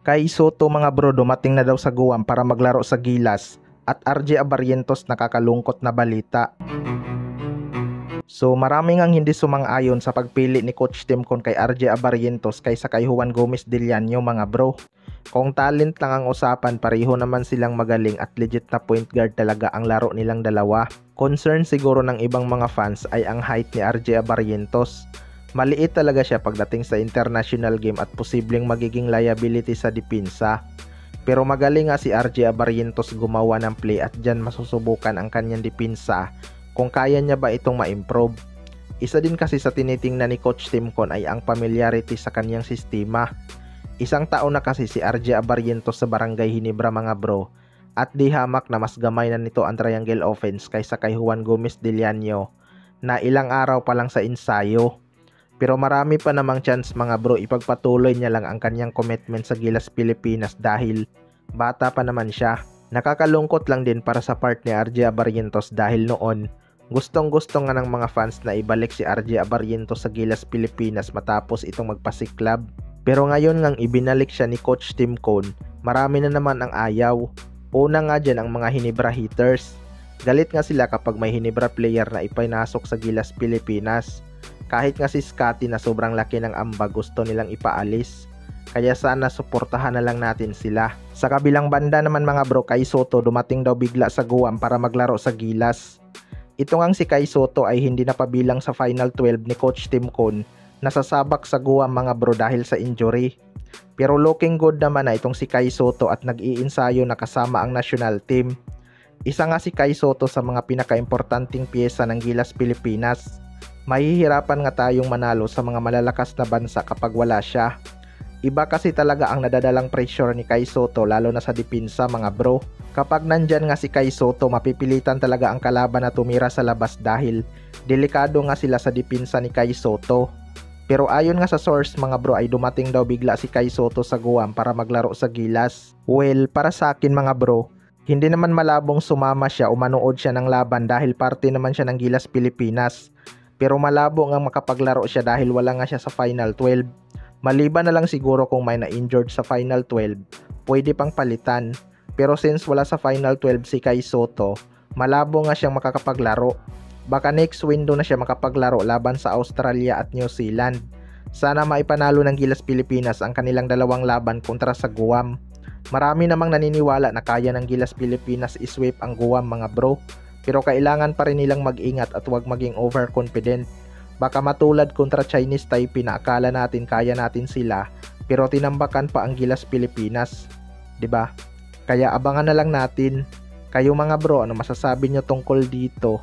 Kai Soto mga bro dumating na daw sa Guam para maglaro sa Gilas at RJ Abarrientos nakakalungkot na balita. So maraming ang hindi sumang-ayon sa pagpili ni Coach Timcon kay RJ Abarrientos kaysa kay Juan Gomez Diliano mga bro. Kung talent lang ang usapan, pareho naman silang magaling at legit na point guard talaga ang laro nilang dalawa. Concern siguro ng ibang mga fans ay ang height ni RJ Abarrientos. Maliit talaga siya pagdating sa international game at posibleng magiging liability sa depensa. Pero magaling nga si RJ Abarrientos gumawa ng play at dyan masusubukan ang kanyang depensa kung kaya niya ba itong ma-improve. Isa din kasi sa tinitingnan ni Coach Timcon ay ang familiarity sa kanyang sistema. Isang taon na kasi si RJ Abarrientos sa Barangay Ginebra mga bro at di hamak na mas gamay na nito ang triangle offense kaysa kay Juan Gomez Diliano na ilang araw pa lang sa ensayo. Pero marami pa namang chance mga bro, ipagpatuloy niya lang ang kanyang commitment sa Gilas Pilipinas dahil bata pa naman siya. Nakakalungkot lang din para sa part ni RJ Abarrientos dahil noon gustong-gusto nga ng mga fans na ibalik si RJ Abarrientos sa Gilas Pilipinas matapos itong magpasiklab. Pero ngayon ngang ibinalik siya ni Coach Timcon, marami na naman ang ayaw. Una nga dyan ang mga Ginebra haters. Galit nga sila kapag may Ginebra player na ipinasok sa Gilas Pilipinas. Kahit nga si Scotty na sobrang laki ng ambag gusto nilang ipaalis. Kaya sana suportahan na lang natin sila. Sa kabilang banda naman mga bro, Kai Soto dumating daw bigla sa Guam para maglaro sa Gilas. Ito ngang si Kai Soto ay hindi napabilang sa Final 12 ni Coach Timcon. Nasasabak sa Guam mga bro dahil sa injury. Pero looking good naman na itong si Kai Soto at nag-iinsayo na kasama ang national team. Isa nga si Kai Soto sa mga pinakaimportanting piyesa ng Gilas Pilipinas. Mahihirapan nga tayong manalo sa mga malalakas na bansa kapag wala siya. Iba kasi talaga ang nadadalang pressure ni Kai Soto lalo na sa depensa mga bro. Kapag nandyan nga si Kai Soto, mapipilitan talaga ang kalaban na tumira sa labas dahil delikado nga sila sa depensa ni Kai Soto. Pero ayon nga sa source mga bro ay dumating daw bigla si Kai Soto sa Guam para maglaro sa Gilas. Well, para sa akin mga bro, hindi naman malabong sumama siya o manood siya ng laban dahil parte naman siya ng Gilas Pilipinas. Pero malabo nga makapaglaro siya dahil wala nga siya sa Final 12. Maliban na lang siguro kung may na-injured sa Final 12, pwede pang palitan. Pero since wala sa Final 12 si Kai Soto, malabo nga siyang makakapaglaro. Baka next window na siya makapaglaro laban sa Australia at New Zealand. Sana maipanalo ng Gilas Pilipinas ang kanilang dalawang laban kontra sa Guam. Marami namang naniniwala na kaya ng Gilas Pilipinas isweep ang Guam mga bro. Pero kailangan pa rin nilang mag-ingat at huwag maging overconfident. Baka matulad kontra Chinese Taipei na akala natin kaya natin sila pero tinambakan pa ang Gilas Pilipinas. 'Di ba? Kaya abangan na lang natin. Kayo mga bro, ano masasabi nyo tungkol dito?